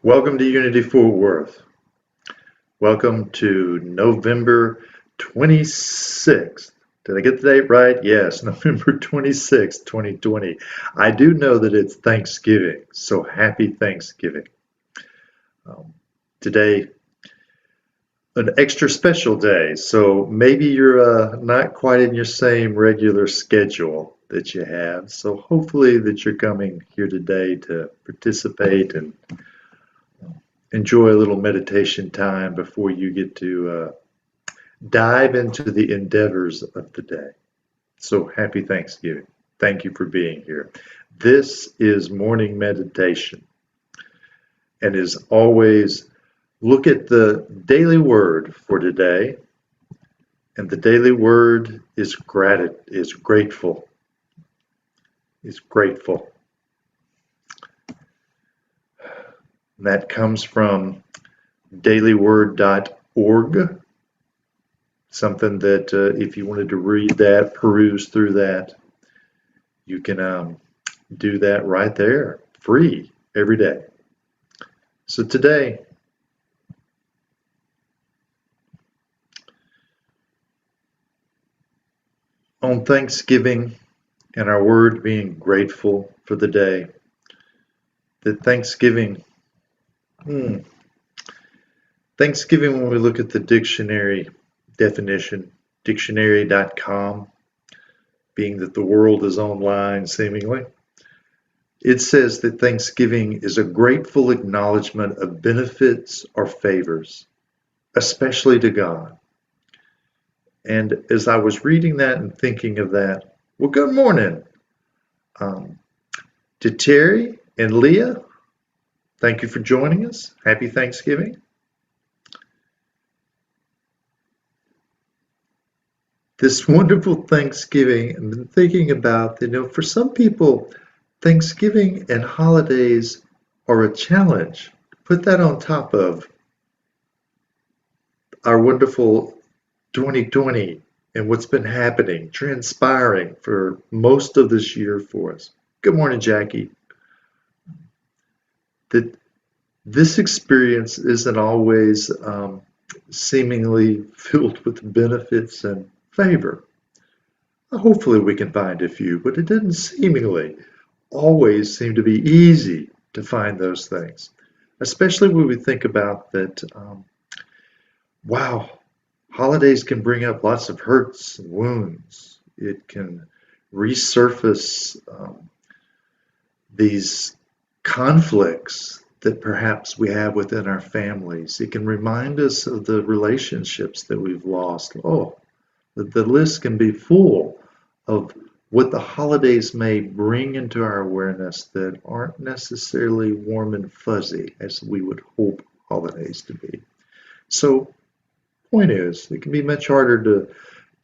Welcome to Unity Fort Worth. Welcome to November 26th. Did I get the date right? Yes, November 26th, 2020. I do know that it's Thanksgiving, so happy Thanksgiving. Today, an extra special day, so maybe you're not quite in your same regular schedule that you have. So hopefully that you're coming here today to participate and enjoy a little meditation time before you get to dive into the endeavors of the day. So happy Thanksgiving. Thank you for being here. This is morning meditation. And as always, look at the daily word for today. And the daily word is grateful. Is grateful. And that comes from dailyword.org. Something that if you wanted to read that, peruse through that, you can do that right there, free, every day. So today, on Thanksgiving, and our word being grateful for the day, that Thanksgiving, when we look at the dictionary definition, dictionary.com, being that the world is online seemingly, it says that Thanksgiving is a grateful acknowledgement of benefits or favors, especially to God. And as I was reading that and thinking of that, well, good morning to Terry and Leah. Thank you for joining us. Happy Thanksgiving. This wonderful Thanksgiving, I've been thinking about, for some people, Thanksgiving and holidays are a challenge. Put that on top of our wonderful 2020 and what's been happening, transpiring for most of this year for us. Good morning, Jackie. That this experience isn't always seemingly filled with benefits and favor. Hopefully we can find a few, but it doesn't seemingly always seem to be easy to find those things, especially when we think about that, wow, holidays can bring up lots of hurts and wounds. It can resurface these conflicts that perhaps we have within our families. It can remind us of the relationships that we've lost. Oh, the list can be full of what the holidays may bring into our awareness that aren't necessarily warm and fuzzy as we would hope holidays to be. So, point is, it can be much harder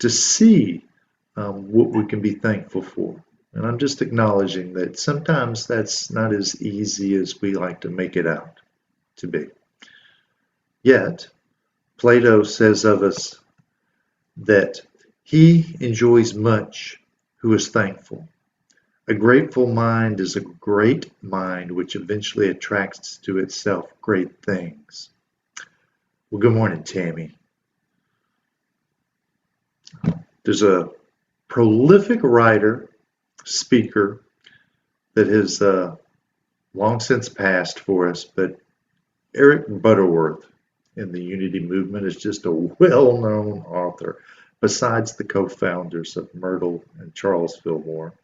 to see what we can be thankful for. And I'm just acknowledging that sometimes that's not as easy as we like to make it out to be. Yet, Plato says of us that he enjoys much who is thankful. A grateful mind is a great mind which eventually attracts to itself great things. Well, good morning, Tammy. There's a prolific writer, speaker that has long since passed for us, but Eric Butterworth in the Unity movement is just a well-known author. Besides the co-founders of Myrtle and Charles Fillmore,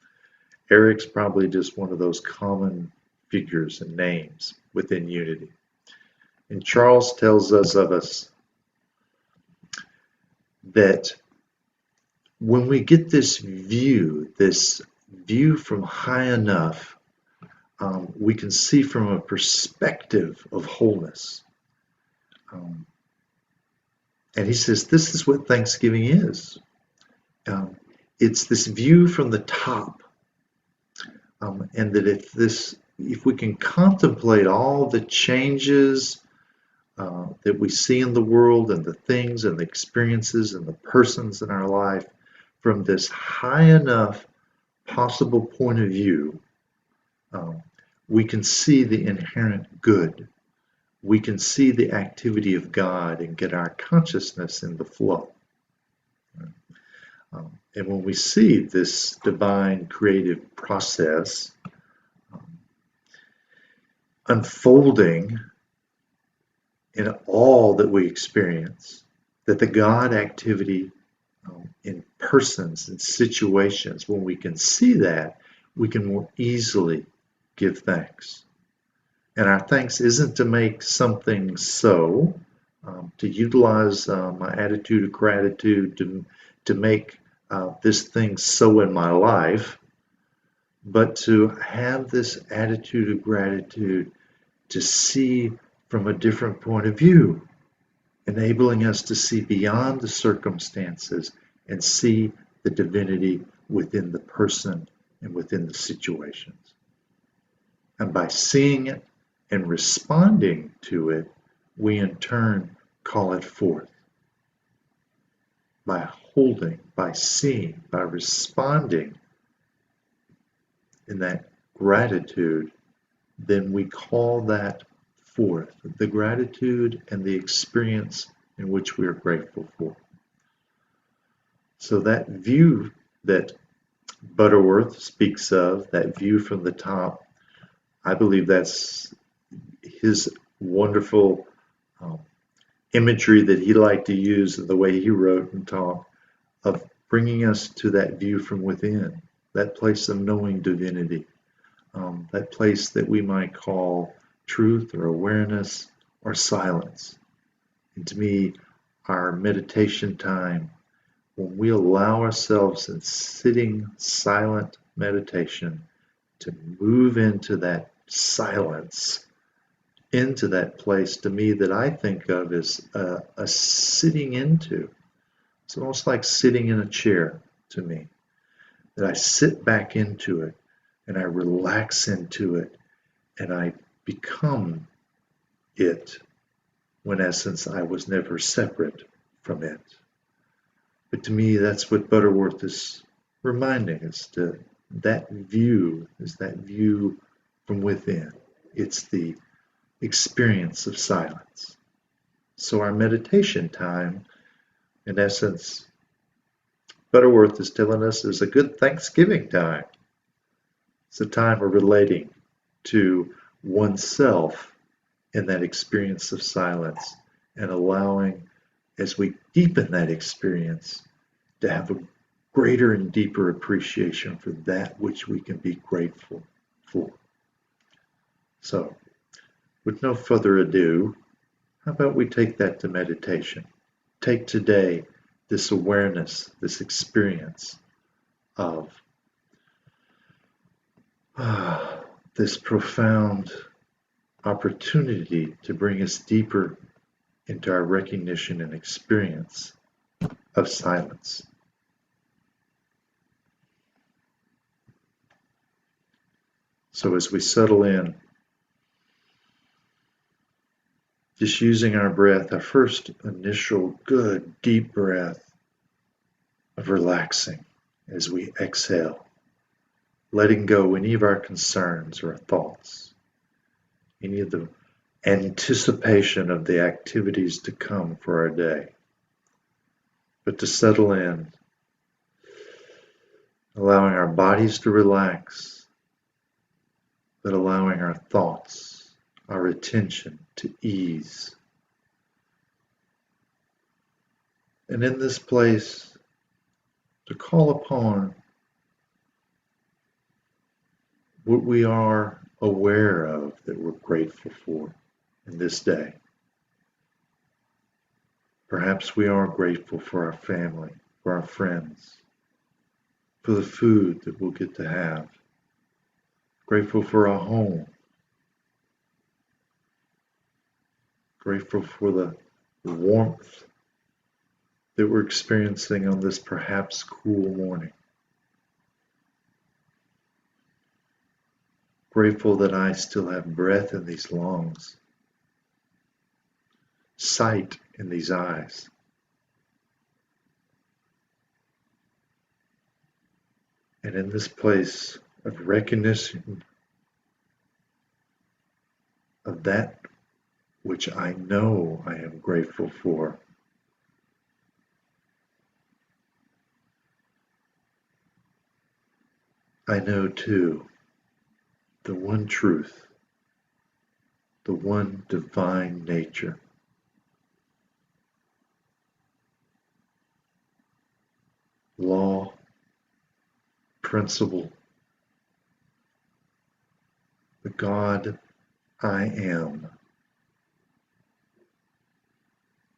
Eric's probably just one of those common figures and names within Unity. And Charles tells us that when we get this view from high enough, we can see from a perspective of wholeness. And he says this is what Thanksgiving is. It's this view from the top. And that if we can contemplate all the changes that we see in the world and the things and the experiences and the persons in our life from this high enough possible point of view, we can see the inherent good we can see the activity of God and get our consciousness in the flow. And when we see this divine creative process unfolding in all that we experience, that the God activity in persons and situations, when we can see that, we can more easily give thanks. And our thanks isn't to make something so, to utilize my attitude of gratitude to make this thing so in my life, but to have this attitude of gratitude to see from a different point of view, enabling us to see beyond the circumstances and see the divinity within the person and within the situations. And by seeing it and responding to it, we in turn call it forth. By holding, by seeing, by responding in that gratitude, then we call that forth, the gratitude and the experience in which we are grateful for. So that view that Butterworth speaks of, that view from the top, I believe that's his wonderful imagery that he liked to use, the way he wrote and talked, of bringing us to that view from within, that place of knowing divinity, that place that we might call truth or awareness or silence. And to me, our meditation time, when we allow ourselves in sitting silent meditation to move into that silence, into that place, to me, that I think of as a sitting into. It's almost like sitting in a chair to me, that I sit back into it and I relax into it and I become it, when in essence I was never separate from it. But to me, that's what Butterworth is reminding us, to that view is that view from within. It's the experience of silence. So our meditation time, in essence, Butterworth is telling us, is a good Thanksgiving time. It's a time of relating to oneself in that experience of silence and allowing, as we deepen that experience, to have a greater and deeper appreciation for that which we can be grateful for. So, with no further ado, how about we take that to meditation? Take today this awareness, this experience of this profound opportunity to bring us deeper into our recognition and experience of silence. So as we settle in, just using our breath, our first initial good deep breath of relaxing as we exhale, letting go any of our concerns or thoughts, any of the anticipation of the activities to come for our day, but to settle in, allowing our bodies to relax, but allowing our thoughts, our attention to ease. And in this place, to call upon what we are aware of that we're grateful for in this day. Perhaps we are grateful for our family, for our friends, for the food that we'll get to have, grateful for our home, grateful for the warmth that we're experiencing on this perhaps cool morning. Grateful that I still have breath in these lungs, sight in these eyes. And in this place of recognition of that which I know I am grateful for. I know too the one truth, the one divine nature, law, principle, the God I am,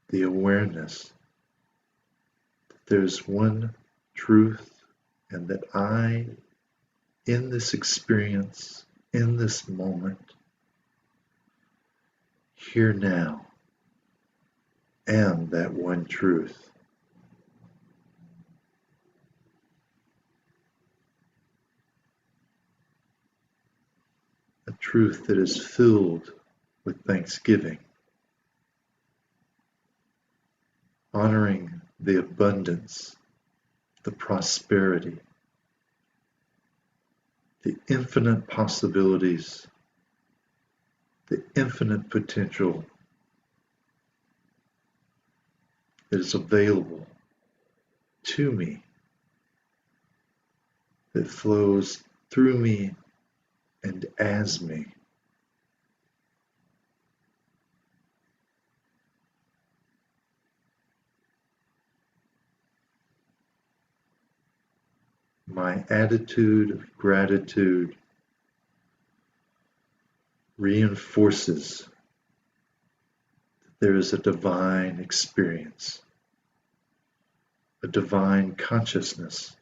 the awareness that there's one truth and that I, in this experience, in this moment, here now, am that one truth. A truth that is filled with thanksgiving, honoring the abundance, the prosperity, the infinite possibilities, the infinite potential that is available to me, that flows through me and as me. My attitude of gratitude reinforces that there is a divine experience, a divine consciousness,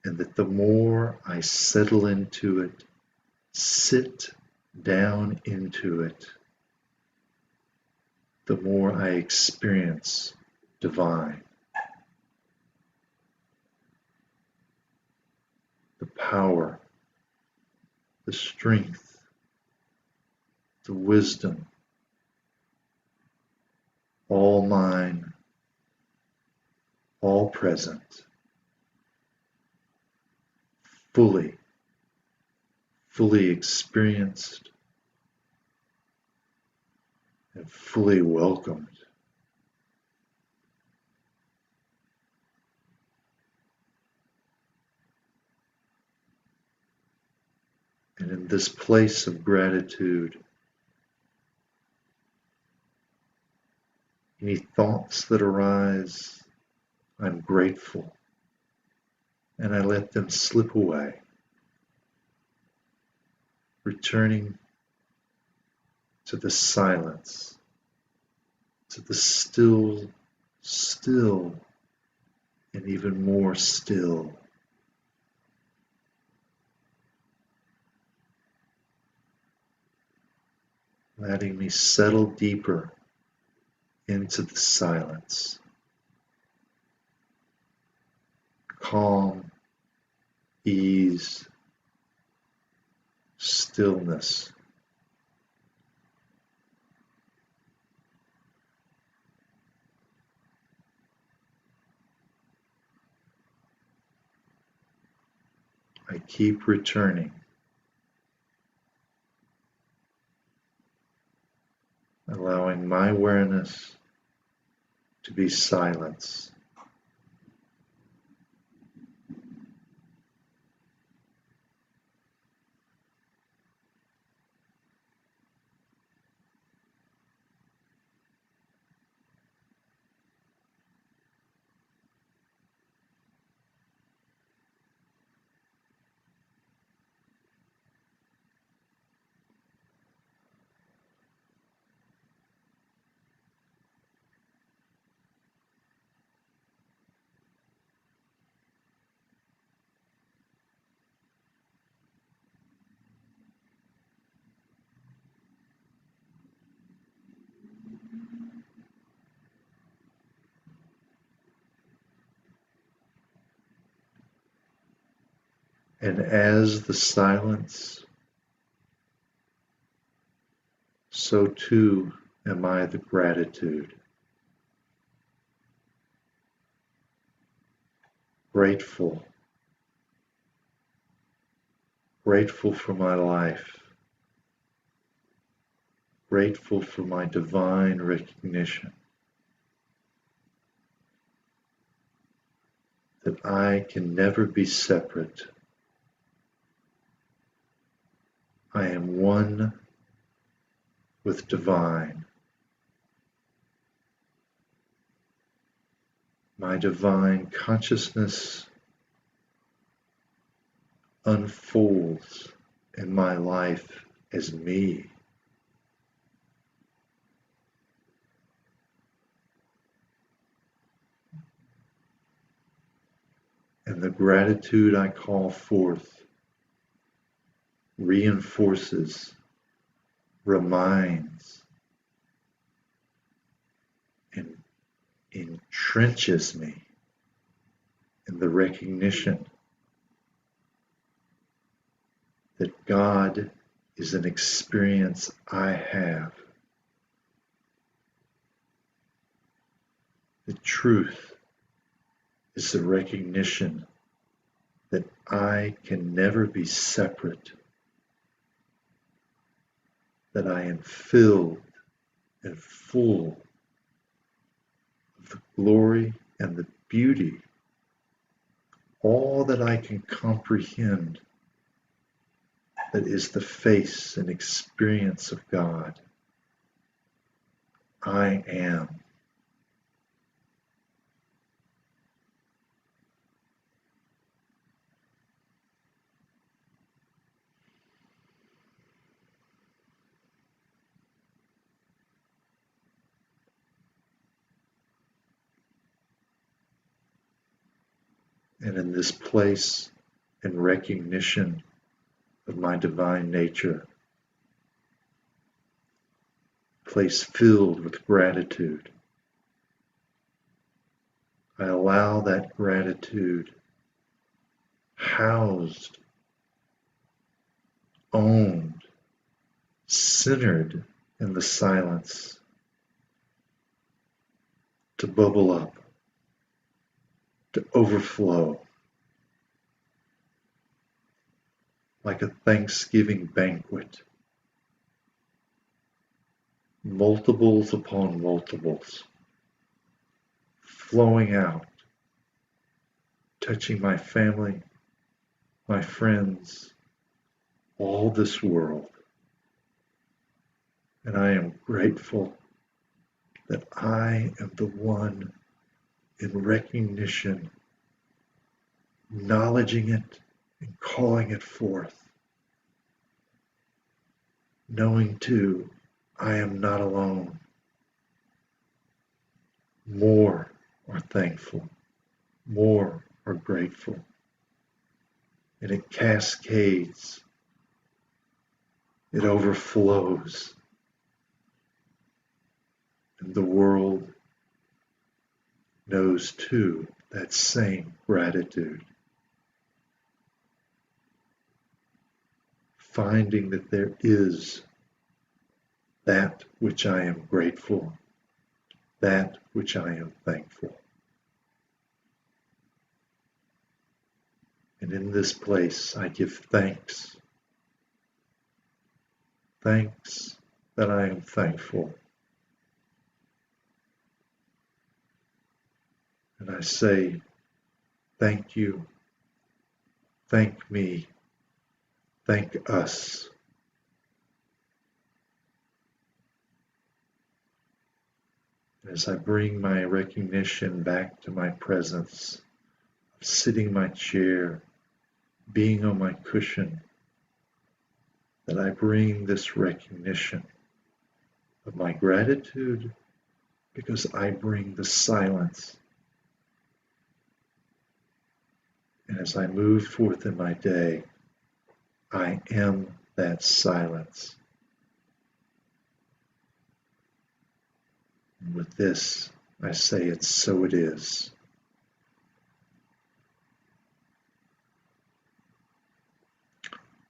and that the more I settle into it, sit down into it, the more I experience divine. The power, the strength, the wisdom, all mine, all present, fully experienced and fully welcomed. And in this place of gratitude, any thoughts that arise, I'm grateful, and I let them slip away, returning to the silence, to the still, and even more still. Letting me settle deeper into the silence. Calm, ease, stillness. I keep returning, allowing my awareness to be silence. And as the silence, so too am I the gratitude. Grateful for my life, grateful for my divine recognition that I can never be separate. I am one with divine. My divine consciousness unfolds in my life as me. And the gratitude I call forth reinforces, reminds, and entrenches me in the recognition that God is an experience I have. The truth is the recognition that I can never be separate, that I am filled and full of the glory and the beauty, all that I can comprehend, that is the face and experience of God. I am. And in this place and recognition of my divine nature, place filled with gratitude, I allow that gratitude housed, owned, centered in the silence to bubble up, to overflow like a Thanksgiving banquet, multiples upon multiples, flowing out, touching my family, my friends, all this world. And I am grateful that I am the one in recognition, acknowledging it and calling it forth, knowing too, I am not alone. More are thankful, more are grateful. And it cascades, it overflows, and the world knows too that same gratitude. Finding that there is that which I am grateful, that which I am thankful. And in this place, I give thanks. Thanks that I am thankful. And I say, thank you, thank me, thank us. As I bring my recognition back to my presence, sitting in my chair, being on my cushion, that I bring this recognition of my gratitude because I bring the silence. And as I move forth in my day, I am that silence. And with this, I say it's so it is.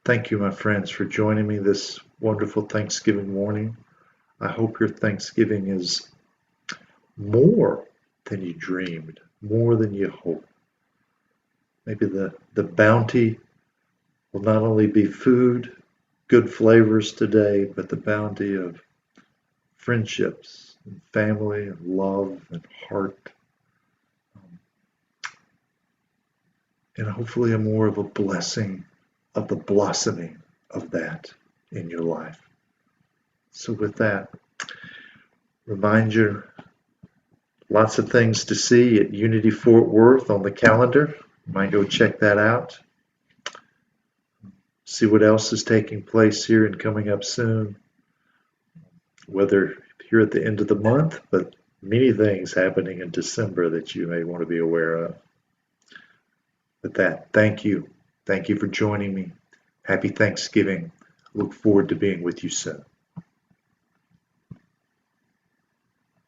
Thank you, my friends, for joining me this wonderful Thanksgiving morning. I hope your Thanksgiving is more than you dreamed, more than you hoped. Maybe the bounty will not only be food, good flavors today, but the bounty of friendships and family and love and heart. And hopefully a more of a blessing of the blossoming of that in your life. So with that, remind you lots of things to see at Unity Fort Worth on the calendar. You might go check that out. See what else is taking place here and coming up soon. Whether here at the end of the month, but many things happening in December that you may want to be aware of. With that, thank you. Thank you for joining me. Happy Thanksgiving. Look forward to being with you soon.